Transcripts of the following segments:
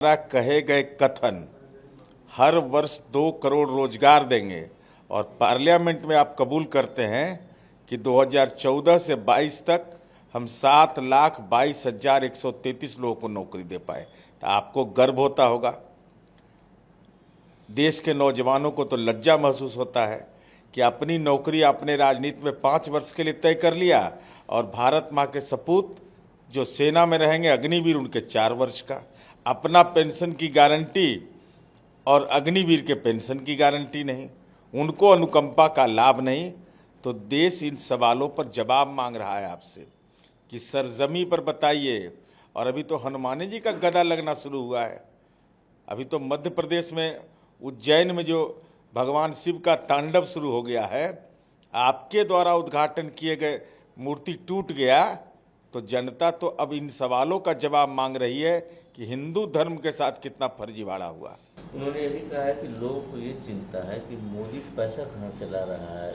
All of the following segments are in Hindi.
कहे गए कथन हर वर्ष 2 करोड़ रोजगार देंगे और पार्लियामेंट में आप कबूल करते हैं कि 2014 से 22 तक हम 7,22,133 लोगों को नौकरी दे पाए, तो आपको गर्व होता होगा। देश के नौजवानों को तो लज्जा महसूस होता है कि अपनी नौकरी अपने राजनीति में 5 वर्ष के लिए तय कर लिया और भारत माँ के सपूत जो सेना में रहेंगे अग्निवीर उनके 4 वर्ष का, अपना पेंशन की गारंटी और अग्निवीर के पेंशन की गारंटी नहीं, उनको अनुकंपा का लाभ नहीं। तो देश इन सवालों पर जवाब मांग रहा है आपसे कि सरजमी पर बताइए। और अभी तो हनुमान जी का गदा लगना शुरू हुआ है। अभी तो मध्य प्रदेश में उज्जैन में जो भगवान शिव का तांडव शुरू हो गया है, आपके द्वारा उद्घाटन किए गए मूर्ति टूट गया, तो जनता तो अब इन सवालों का जवाब मांग रही है कि हिंदू धर्म के साथ कितना फर्जीवाड़ा हुआ। उन्होंने ये भी कहा है कि लोगों को ये चिंता है कि मोदी पैसा कहाँ से ला रहा है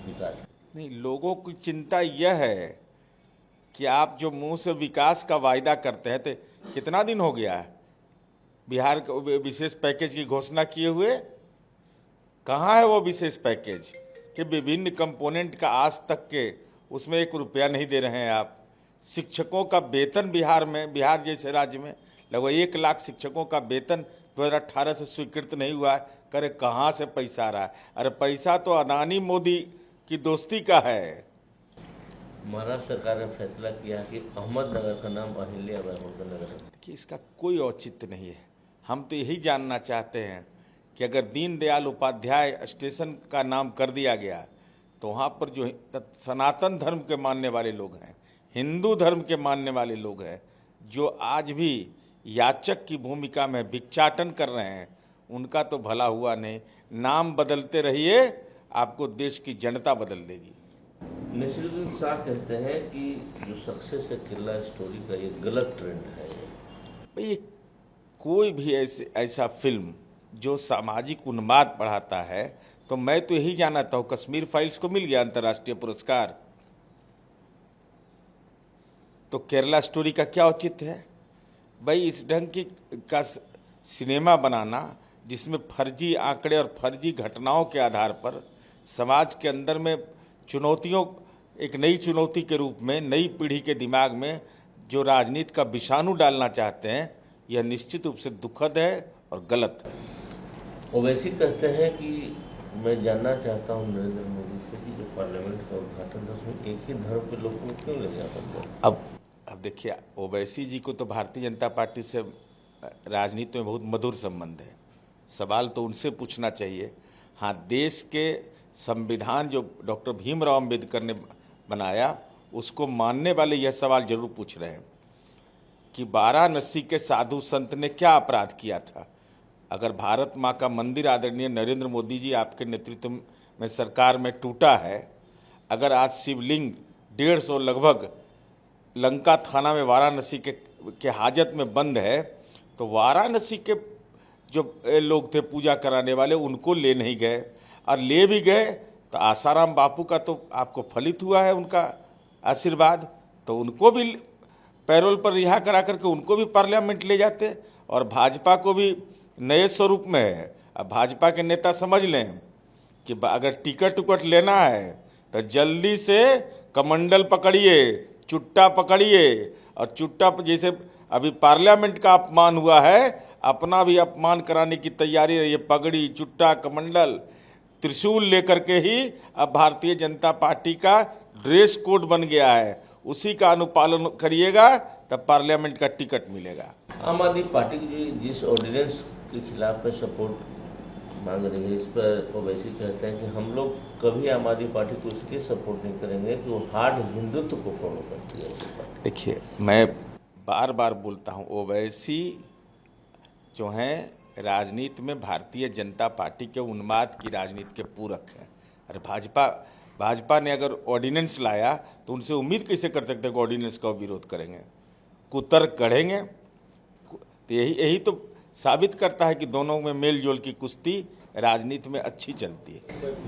विकास। नहीं, लोगों की चिंता यह है कि आप जो मुंह से विकास का वायदा करते हैं, तो कितना दिन हो गया है बिहार को विशेष पैकेज की घोषणा किए हुए? कहाँ है वो विशेष पैकेज कि विभिन्न कंपोनेंट का आज तक के उसमें 1 रुपया नहीं दे रहे हैं आप। शिक्षकों का वेतन बिहार जैसे राज्य में लगभग 1 लाख शिक्षकों का वेतन 2018 से स्वीकृत नहीं हुआ है। करे कहाँ से पैसा आ रहा है? अरे पैसा तो अदानी मोदी की दोस्ती का है। महाराष्ट्र सरकार ने फैसला किया कि अहमदनगर का नाम अहिल्याबाई होलकर नगर है। देखिए, इसका कोई औचित्य नहीं है। हम तो यही जानना चाहते हैं कि अगर दीनदयाल उपाध्याय स्टेशन का नाम कर दिया गया तो वहाँ पर जो सनातन धर्म के मानने वाले लोग हैं, हिंदू धर्म के मानने वाले लोग हैं, जो आज भी याचक की भूमिका में भिक्षाटन कर रहे हैं, उनका तो भला हुआ नहीं। नाम बदलते रहिए, आपको देश की जनता बदल देगी। नसीरुद्दीन शाह कहते हैं कि जो सक्सेस है केरला स्टोरी का ये गलत ट्रेंड है। भाई, कोई भी ऐसा फिल्म जो सामाजिक उन्माद बढ़ाता है, तो मैं तो यही जानता हूँ, कश्मीर फाइल्स को मिल गया अंतर्राष्ट्रीय पुरस्कार, तो केरला स्टोरी का क्या औचित्य है? भाई, इस ढंग का सिनेमा बनाना जिसमें फर्जी आंकड़े और फर्जी घटनाओं के आधार पर समाज के अंदर में चुनौतियों, एक नई चुनौती के रूप में नई पीढ़ी के दिमाग में जो राजनीति का विषाणु डालना चाहते हैं, यह निश्चित रूप से दुखद है और गलत है। ओवैसी कहते हैं कि मैं जानना चाहता हूं नरेंद्र मोदी से कि जो पार्लियामेंट का उद्घाटन था उसमें एक ही धर्म के लोगों को क्यों ले जा सकते? अब देखिए, ओवैसी जी को तो भारतीय जनता पार्टी से राजनीति में बहुत मधुर संबंध है। सवाल तो उनसे पूछना चाहिए। हाँ, देश के संविधान जो डॉक्टर भीमराव अम्बेडकर ने बनाया, उसको मानने वाले यह सवाल जरूर पूछ रहे हैं कि वाराणसी के साधु संत ने क्या अपराध किया था। अगर भारत माँ का मंदिर आदरणीय नरेंद्र मोदी जी आपके नेतृत्व में सरकार में टूटा है, अगर आज शिवलिंग 150 लगभग लंका थाना में वाराणसी के हाजत में बंद है, तो वाराणसी के जो लोग थे पूजा कराने वाले, उनको ले नहीं गए, और ले भी गए तो आसाराम बापू का तो आपको फलित हुआ है उनका आशीर्वाद, तो उनको भी पैरोल पर रिहा करा करके उनको भी पार्लियामेंट ले जाते। और भाजपा को भी नए स्वरूप में है। अब भाजपा के नेता समझ लें कि अगर टिकट उकट लेना है तो जल्दी से कमंडल पकड़िए, चुट्टा पकड़िए, और चुट्टा जैसे अभी पार्लियामेंट का अपमान हुआ है, अपना भी अपमान कराने की तैयारी रही है। पगड़ी, चुट्टा, कमंडल, त्रिशूल लेकर के ही अब भारतीय जनता पार्टी का ड्रेस कोड बन गया है। उसी का अनुपालन करिएगा तब पार्लियामेंट का टिकट मिलेगा। आम आदमी पार्टी की जिस ऑर्डिनेंस के खिलाफ में सपोर्ट मांग रही है, इस पर ओवैसी कहते हैं कि हम लोग कभी आम आदमी पार्टी को इसलिए सपोर्ट नहीं करेंगे कि वो हार्ड हिंदुत्व को फॉलो करती है। देखिए, मैं बार बार बोलता हूँ, ओवैसी जो हैं राजनीति में भारतीय जनता पार्टी के उन्माद की राजनीति के पूरक हैं। अरे भाजपा ने अगर ऑर्डिनेंस लाया तो उनसे उम्मीद कैसे कर सकते हैं कि ऑर्डिनेंस का विरोध करेंगे, कुतर्क गढ़ेंगे? तो यही तो साबित करता है कि दोनों में मेल जोल की कुश्ती राजनीति में अच्छी चलती है।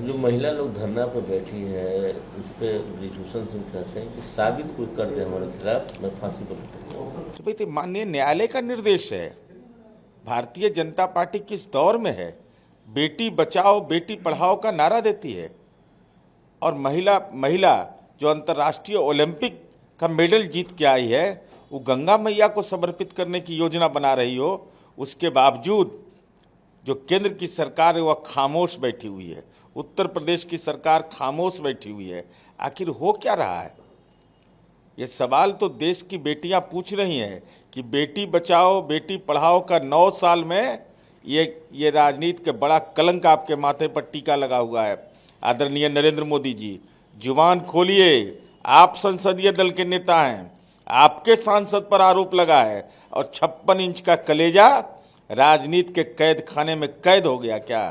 जो महिला लोग धरना पर बैठी है, उस पर ब्रिजभूषण सिंह कहते हैं कि साबित कोई कर दे हमारे खिलाफ, मैं फांसी पर लूटूंगा। तो भाई, तो माननीय न्यायालय का निर्देश है भारतीय जनता पार्टी किस दौर में है? बेटी बचाओ बेटी पढ़ाओ का नारा देती है और महिला जो अंतर्राष्ट्रीय ओलंपिक का मेडल जीत के आई है वो गंगा मैया को समर्पित करने की योजना बना रही हो, उसके बावजूद जो केंद्र की सरकार है वह खामोश बैठी हुई है, उत्तर प्रदेश की सरकार खामोश बैठी हुई है। आखिर हो क्या रहा है? ये सवाल तो देश की बेटियां पूछ रही हैं कि बेटी बचाओ बेटी पढ़ाओ का 9 साल में ये राजनीति के बड़ा कलंक आपके माथे पर टीका लगा हुआ है। आदरणीय नरेंद्र मोदी जी, जुबान खोलिए, आप संसदीय दल के नेता हैं, आपके सांसद पर आरोप लगा है और 56 इंच का कलेजा राजनीति के कैद खाने में कैद हो गया क्या?